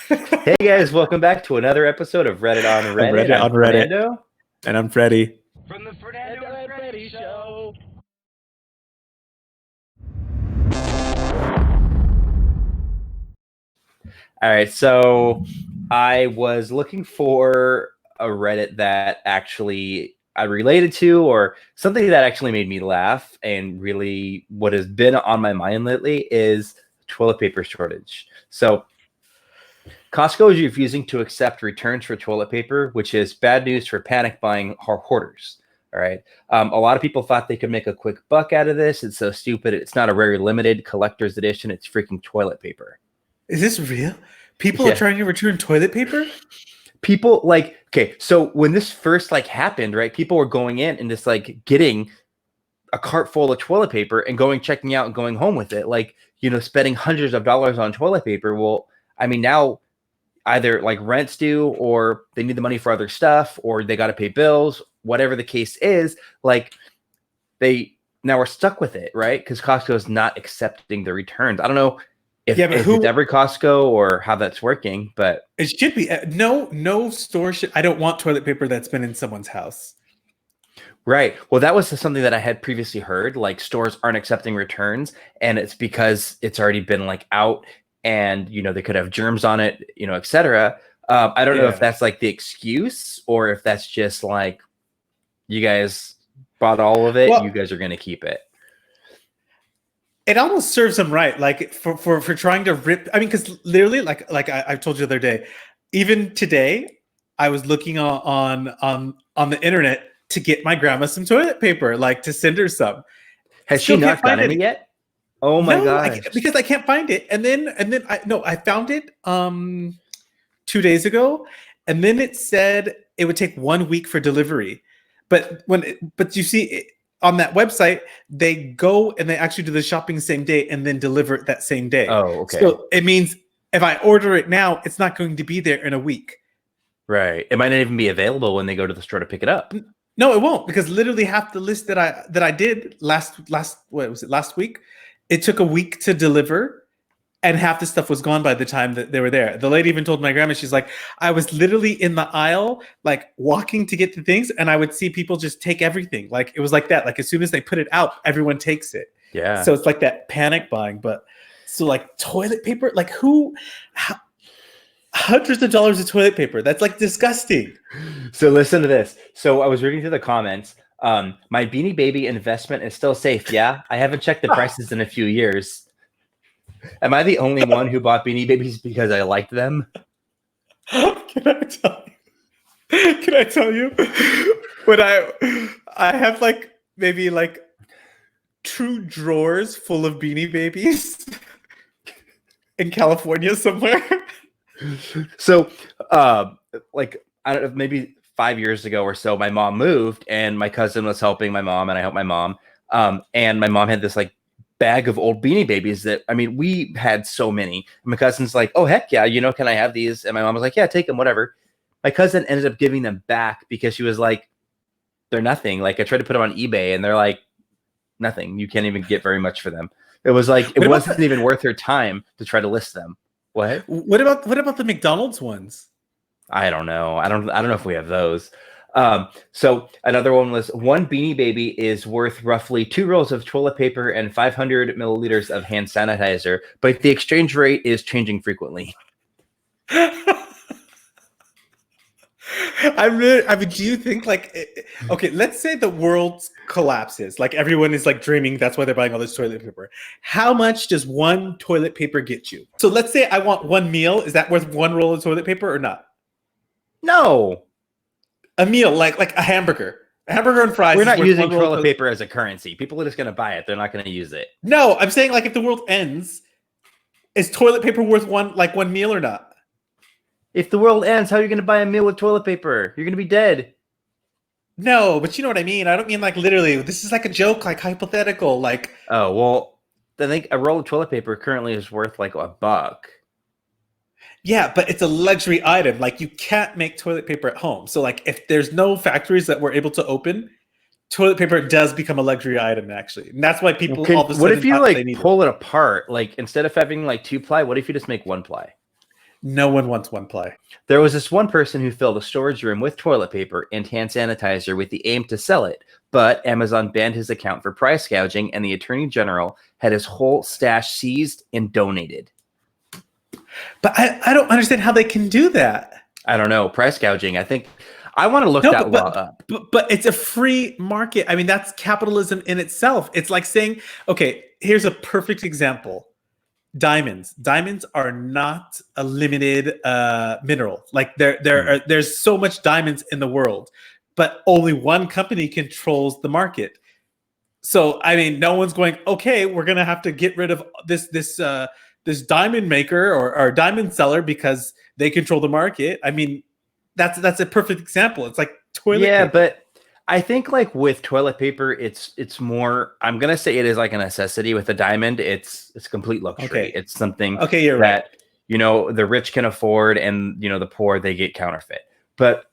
Hey guys, welcome back to another episode of Reddit on Reddit. Reddit on Reddit. Fernando. And I'm Freddy. From the Fernando and Freddy show. All right, so I was looking for a Reddit that actually I related to, or something that actually made me laugh. And really, what has been on my mind lately is toilet paper shortage. So Costco is refusing to accept returns for toilet paper, which is bad news for panic buying hoarders. All right. A lot of people thought they could make a quick buck out of this. It's so stupid. It's not a very limited collector's edition. It's freaking toilet paper. Is this real? People are trying to return toilet paper? People okay, so when this first happened, right? People were going in and just getting a cart full of toilet paper and checking out and going home with it. Spending hundreds of dollars on toilet paper. Well, I mean, now either rent's due, or they need the money for other stuff, or they got to pay bills, whatever the case is, they now are stuck with it, right? Because Costco is not accepting the returns. I don't know if it's every Costco or how that's working, but it should be. No store should. I don't want toilet paper that's been in someone's house. Right. Well, that was something that I had previously heard. Stores aren't accepting returns, and it's because it's already been out, and they could have germs on it, etc. I don't know if that's the excuse, or if that's just you guys bought all of it, you guys are going to keep it. It almost serves them right, for trying to rip. I mean, because literally, I told you the other day, even today, I was looking on the internet to get my grandma some toilet paper, to send her some. Has she not gotten any yet? Oh my gosh! Because I can't find it, and then I found it 2 days ago, and then it said it would take 1 week for delivery, but you see on that website they go and they actually do the shopping same day and then deliver it that same day. Oh, okay. So it means if I order it now, it's not going to be there in a week. Right. It might not even be available when they go to the store to pick it up. No, it won't, because literally half the list that I did last week, it took a week to deliver, and half the stuff was gone by the time that they were there. The lady even told my grandma, she's like, I was literally in the aisle, walking to get the things, and I would see people just take everything. It was like that. As soon as they put it out, everyone takes it. Yeah. So it's that panic buying. But so toilet paper, hundreds of dollars of toilet paper. That's disgusting. So listen to this. So I was reading through the comments. My Beanie Baby investment is still safe. Yeah, I haven't checked the prices in a few years. Am I the only one who bought Beanie Babies because I liked them? Can I tell you? When I have maybe 2 drawers full of Beanie Babies in California somewhere. So, I don't know, maybe 5 years ago or so, my mom moved, and my cousin was helping my mom, and I helped my mom. And my mom had this bag of old Beanie Babies that, I mean, we had so many. And my cousin's like, oh, heck yeah, can I have these? And my mom was like, yeah, take them, whatever. My cousin ended up giving them back because she was like, they're nothing. I tried to put them on eBay, and they're nothing. You can't even get very much for them. It was it wasn't even worth her time to try to list them. What? What about the McDonald's ones? I don't know. I don't know if we have those. So another one was, one Beanie Baby is worth roughly 2 rolls of toilet paper and 500 milliliters of hand sanitizer, but the exchange rate is changing frequently. I mean, do you think okay, let's say the world collapses, everyone is dreaming, that's why they're buying all this toilet paper. How much does one toilet paper get you? So let's say I want one meal. Is that worth 1 roll of toilet paper or not? No. A meal, like a hamburger. A hamburger and fries. We're not using toilet paper as a currency. People are just going to buy it. They're not going to use it. No, I'm saying if the world ends, is toilet paper worth one meal or not? If the world ends, how are you going to buy a meal with toilet paper? You're going to be dead. No, but you know what I mean. I don't mean literally. This is a joke, hypothetical. Oh, well, I think a roll of toilet paper currently is worth $1. Yeah, but it's a luxury item. You can't make toilet paper at home. So if there's no factories that we're able to open, toilet paper does become a luxury item, actually. And that's why people all of a sudden what if you pull it apart? Instead of having 2-ply, what if you just make 1-ply? No one wants one ply. There was this one person who filled a storage room with toilet paper and hand sanitizer with the aim to sell it, but Amazon banned his account for price gouging, and the Attorney General had his whole stash seized and donated. But I don't understand how they can do that. I don't know. Price gouging. I think I want to look that law up. But it's a free market. I mean, that's capitalism in itself. It's like saying, okay, here's a perfect example. Diamonds. Diamonds are not a limited mineral. Like there's so much diamonds in the world, but only one company controls the market. So I mean, no one's going, okay, we're gonna have to get rid of this diamond maker or diamond seller because they control the market. I mean, that's a perfect example. It's like toilet paper. But I think like with toilet paper, it's more. I'm gonna say it is like a necessity. With a diamond, it's complete luxury. Okay. It's something You're right. The rich can afford, and the poor, they get counterfeit. But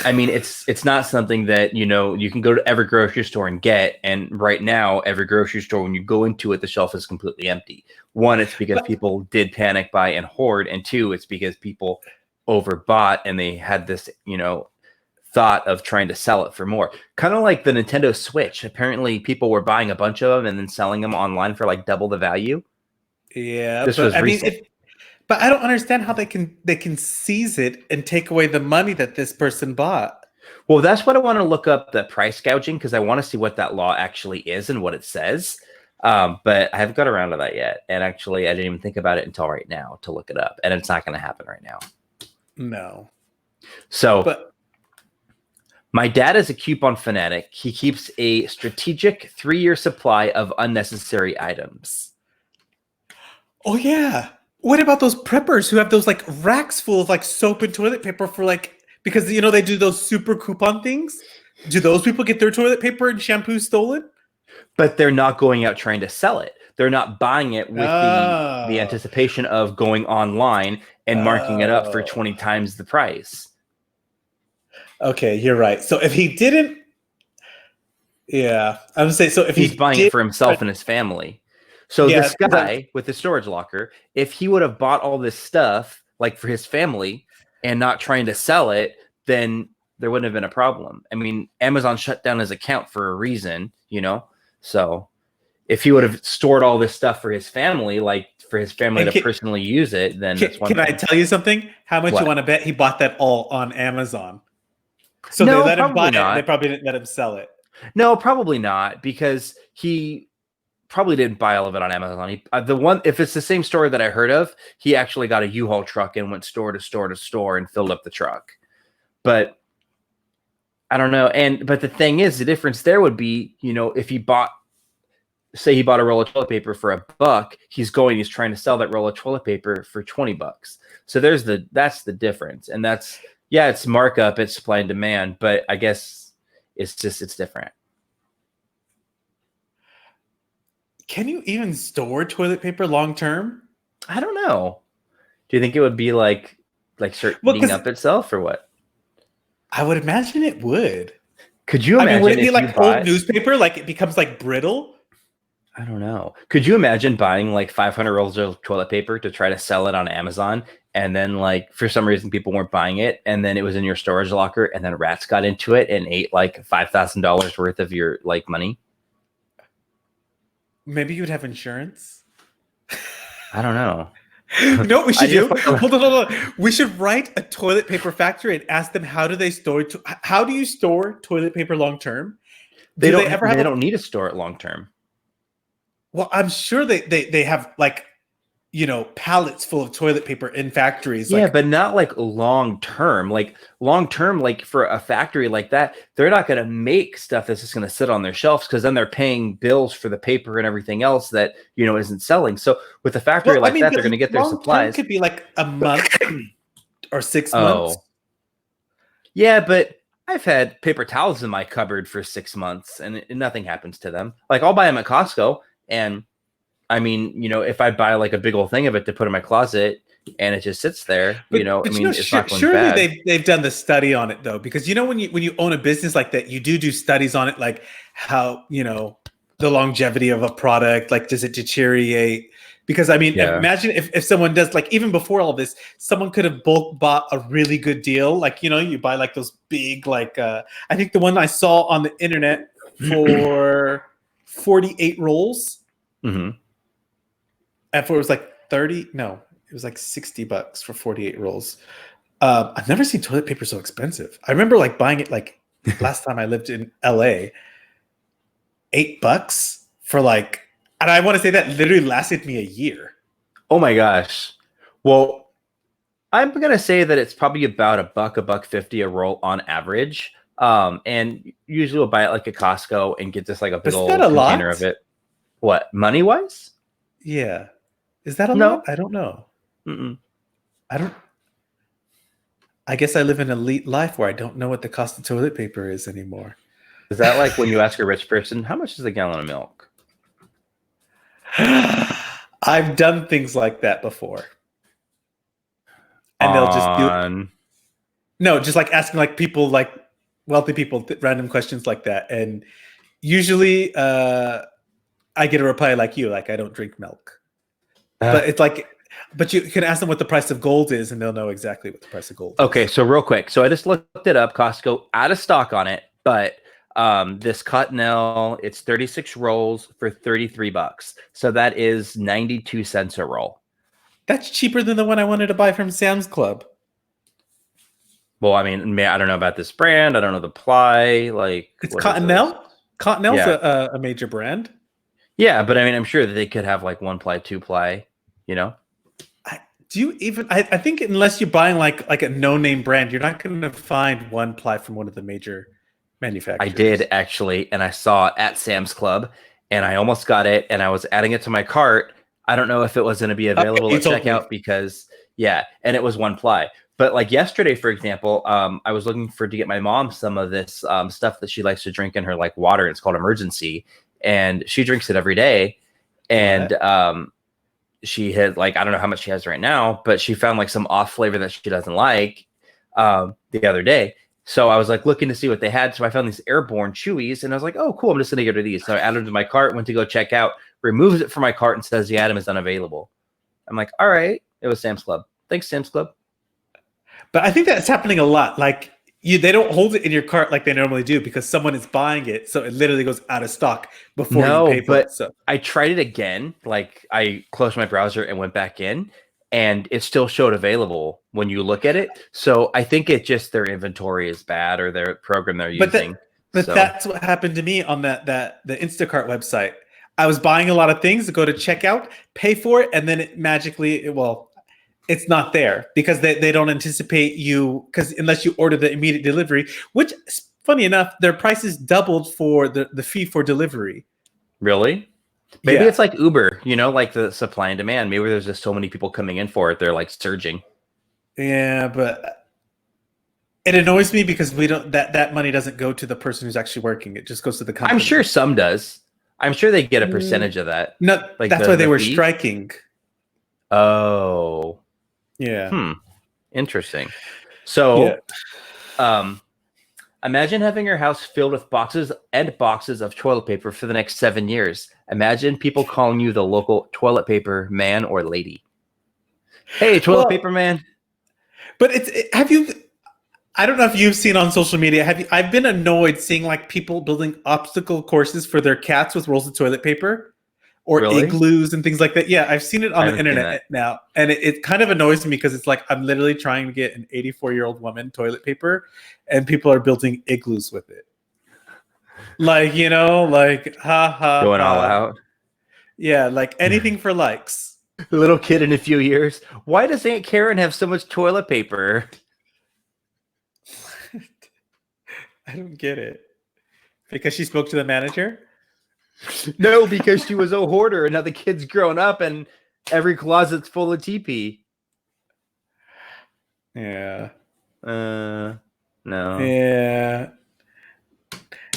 I mean, it's not something that you can go to every grocery store and get. And right now, every grocery store, when you go into it, the shelf is completely empty. One, it's because people did panic buy and hoard, and two, it's because people overbought and they had this thought of trying to sell it for more. Kind of like the Nintendo Switch. Apparently people were buying a bunch of them and then selling them online for like double the value. Yeah, this was recent. But I don't understand how they can seize it and take away the money that this person bought. Well, that's what I want to look up, the price gouging, because I want to see what that law actually is and what it says. But I haven't got around to that yet. And actually, I didn't even think about it until right now to look it up. And it's not going to happen right now. No. So my dad is a coupon fanatic. He keeps a strategic 3-year supply of unnecessary items. Oh, yeah. What about those preppers who have those like racks full of like soap and toilet paper for like, because they do those super coupon things? Do those people get their toilet paper and shampoo stolen? But they're not going out trying to sell it. They're not buying it with the anticipation of going online and marking it up for 20 times the price. Okay, you're right. So if he didn't, I'm gonna say, so if he's buying it for himself and his family. So this guy with the storage locker, if he would have bought all this stuff like for his family and not trying to sell it, then there wouldn't have been a problem. I mean, Amazon shut down his account for a reason, So if he would have stored all this stuff for his family, like for his family to personally use it, then that's one thing. I tell you something? How much you want to bet he bought that all on Amazon? So they let him buy it. They probably didn't let him sell it. No, probably not, because he probably didn't buy all of it on Amazon. If it's the same story that I heard of, he actually got a U-Haul truck and went store to store to store and filled up the truck. But I don't know. But the thing is, the difference there would be, if he bought a roll of toilet paper for $1, he's trying to sell that roll of toilet paper for $20. So that's the difference. And it's markup, it's supply and demand, but I guess it's different. Can you even store toilet paper long term? I don't know. Do you think it would be like eating up itself or what? I would imagine it would. Could you imagine? Would it be like old newspaper? Like it becomes like brittle? I don't know. Could you imagine buying like 500 rolls of toilet paper to try to sell it on Amazon? And then like for some reason people weren't buying it. And then it was in your storage locker and then rats got into it and ate like $5,000 worth of your like money. Maybe you'd have insurance. I don't know. No, what we should do. Hold on. We should write a toilet paper factory and ask them how do they store. How do you store toilet paper long term? They don't need to store it long term. Well, I'm sure they have like pallets full of toilet paper in factories. Yeah, but not like long term. Like long term, like for a factory like that, they're not going to make stuff that's just going to sit on their shelves because then they're paying bills for the paper and everything else that isn't selling. So with a factory that, they're going to get their supplies. Could be like a month or 6 months. Yeah, but I've had paper towels in my cupboard for 6 months and nothing happens to them. Like I'll buy them at Costco, and I mean, if I buy like a big old thing of it to put in my closet and it just sits there, it's not going bad. Surely they've done the study on it though, because when you own a business like that, you do studies on it, like how the longevity of a product, like does it deteriorate? Because I mean, Yeah. imagine if someone does like even before all this, someone could have bulk bought a really good deal. Like, you buy like those big like I think the one I saw on the internet for 48 rolls. Mm-hmm. And for it was like 30, no, it was like $60 for 48 rolls. I've never seen toilet paper so expensive. I remember like buying it like last time I lived in LA, $8 for like, and I want to say that literally lasted me a year. Oh my gosh. Well, I'm gonna say that it's probably about $1.50 a roll on average. And usually we'll buy it like at Costco and get just like a big Is old that a container lot? of it. What, money wise? Yeah. Is that a No. lot? I don't know. Mm-mm. I guess I live an elite life where I don't know what the cost of toilet paper is anymore. Is that like when you ask a rich person, how much is a gallon of milk? I've done things like that before. And they'll just do just like asking like people like wealthy people random questions like that. And usually I get a reply like you, like I don't drink milk. But it's like, but you can ask them what the price of gold is and they'll know exactly what the price of gold is. Okay, so real quick. So I just looked it up. Costco out of stock on it, but this Cottonelle, it's 36 rolls for $33. So that is 92 cents a roll. That's cheaper than the one I wanted to buy from Sam's Club. Well, I mean, I don't know about this brand. I don't know the ply. Like, it's Cottonelle. Cottonelle's a major brand. Yeah, but I mean, I'm sure that they could have like 1-ply, 2-ply. You know. Do you even? I think unless you're buying like a no-name brand, you're not going to find 1-ply from one of the major manufacturers. I did actually, and I saw it at Sam's Club, and I almost got it, and I was adding it to my cart. I don't know if it was going to be available at checkout because and it was 1-ply. But like yesterday, for example, I was looking to get my mom some of this stuff that she likes to drink in her like water. It's called Emergency, and she drinks it every day. And she had like, I don't know how much she has right now, but she found like some off flavor that she doesn't like the other day. So I was like looking to see what they had. So I found these airborne chewies, and I was like, oh, cool. I'm just gonna get rid of these. So I added them to my cart, went to go check out, removes it from my cart, and says the item is unavailable. I'm like, all right. It was Sam's Club. Thanks, Sam's Club. But I think that's happening a lot. Like they don't hold it in your cart like they normally do because someone is buying it, so it literally goes out of stock before you pay for it. So I tried it again. Like I closed my browser and went back in, and it still showed available when you look at it. So I think it just their inventory is bad or their program they're using. But that's what happened to me on the Instacart website. I was buying a lot of things to go to checkout, pay for it, and then it magically it's not there because they don't anticipate you because unless you order the immediate delivery, which funny enough, their prices doubled for the fee for delivery. Really? Maybe it's like Uber, like the supply and demand. Maybe there's just so many people coming in for it. They're like surging. Yeah, but it annoys me because we don't that money doesn't go to the person who's actually working. It just goes to the company. I'm sure some does. I'm sure they get a percentage of that. No, like that's why they were striking. Oh. Yeah. Interesting. So, imagine having your house filled with boxes and boxes of toilet paper for the next 7 years. Imagine people calling you the local toilet paper man or lady. Hey, toilet paper man. But I don't know if you've seen on social media. I've been annoyed seeing like people building obstacle courses for their cats with rolls of toilet paper. Or igloos and things like that. Yeah, I've seen it on the internet now. And it kind of annoys me because it's like I'm literally trying to get an 84-year-old woman toilet paper and people are building igloos with it. Like, like ha ha. Going all out. Yeah, like anything for likes. Little kid in a few years. Why does Aunt Karen have so much toilet paper? I don't get it. Because she spoke to the manager? No, because she was a hoarder and now the kid's grown up and every closet's full of TP. Yeah. No. Yeah.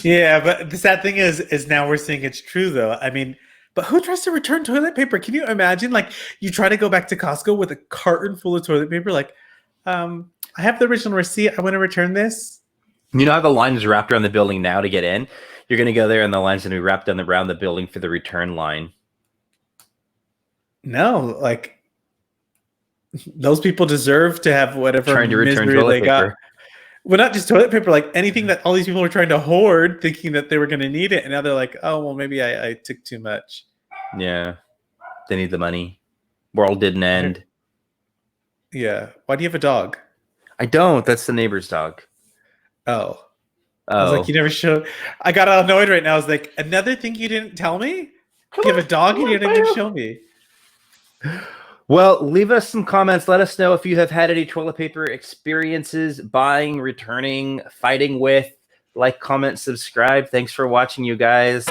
Yeah, but the sad thing is now we're seeing it's true though. I mean, but who tries to return toilet paper? Can you imagine like you try to go back to Costco with a carton full of toilet paper like I have the original receipt. I want to return this. You know how the line is wrapped around the building now to get in? You're going to go there and the line's going to be wrapped around the building for the return line. No, like those people deserve to have whatever Trying to return misery toilet they got. paper. Well, not just toilet paper, like anything that all these people were trying to hoard, thinking that they were going to need it, and now they're like, "Oh, well, maybe I took too much." Yeah, they need the money. World didn't end. Yeah. Why do you have a dog? I don't. That's the neighbor's dog. Oh, Oh, I was like, you never showed. I got annoyed right now. I was like, another thing you didn't tell me? You have a dog and you didn't even show me. Well, leave us some comments. Let us know if you have had any toilet paper experiences, buying, returning, fighting with. Like, comment, subscribe. Thanks for watching, you guys.